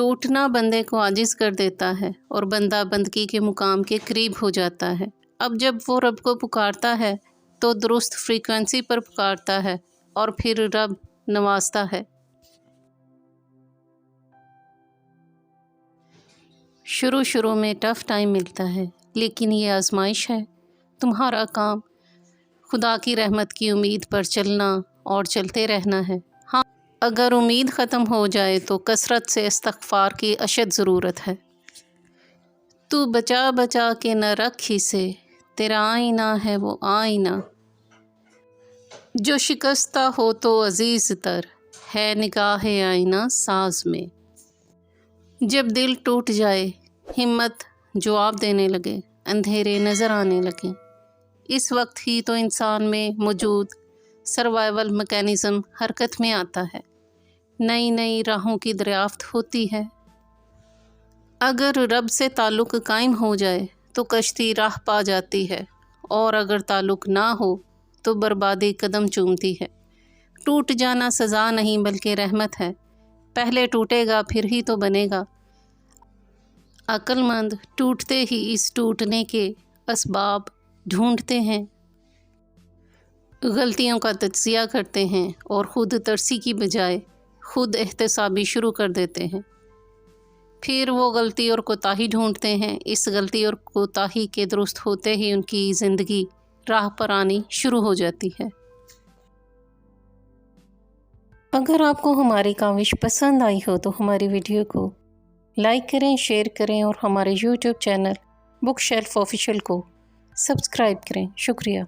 ٹوٹنا بندے کو عاجز کر دیتا ہے اور بندہ بندگی کے مقام کے قریب ہو جاتا ہے۔ اب جب وہ رب کو پکارتا ہے تو درست فریکوینسی پر پکارتا ہے اور پھر رب نوازتا ہے۔ شروع میں ٹف ٹائم ملتا ہے، لیکن یہ آزمائش ہے۔ تمہارا کام خدا کی رحمت کی امید پر چلنا اور چلتے رہنا ہے۔ ہاں، اگر امید ختم ہو جائے تو کثرت سے استغفار کی اشد ضرورت ہے۔ تو بچا بچا کے نہ رکھ اسے، تیرا آئینہ ہے وہ آئینہ۔ جو شکستہ ہو تو عزیز تر ہے نگاہ آئینہ ساز میں۔ جب دل ٹوٹ جائے، ہمت جواب دینے لگے، اندھیرے نظر آنے لگیں، اس وقت ہی تو انسان میں موجود سروائیول میکینزم حرکت میں آتا ہے، نئی راہوں کی دریافت ہوتی ہے۔ اگر رب سے تعلق قائم ہو جائے تو کشتی راہ پا جاتی ہے، اور اگر تعلق نہ ہو تو بربادی قدم چومتی ہے۔ ٹوٹ جانا سزا نہیں بلکہ رحمت ہے۔ پہلے ٹوٹے گا پھر ہی تو بنے گا۔ عقل مند ٹوٹتے ہی اس ٹوٹنے کے اسباب ڈھونڈتے ہیں، غلطیوں کا تجزیہ کرتے ہیں اور خود ترسی کی بجائے خود احتسابی شروع کر دیتے ہیں۔ پھر وہ غلطی اور کوتاہی ڈھونڈتے ہیں۔ اس غلطی اور کوتاہی کے درست ہوتے ہی ان کی زندگی راہ پر آنی شروع ہو جاتی ہے۔ اگر آپ کو ہماری کاوش پسند آئی ہو تو ہماری ویڈیو کو لائک کریں، شیئر کریں اور ہمارے YouTube channel book shelf official کو سبسکرائب کریں۔ شکریہ۔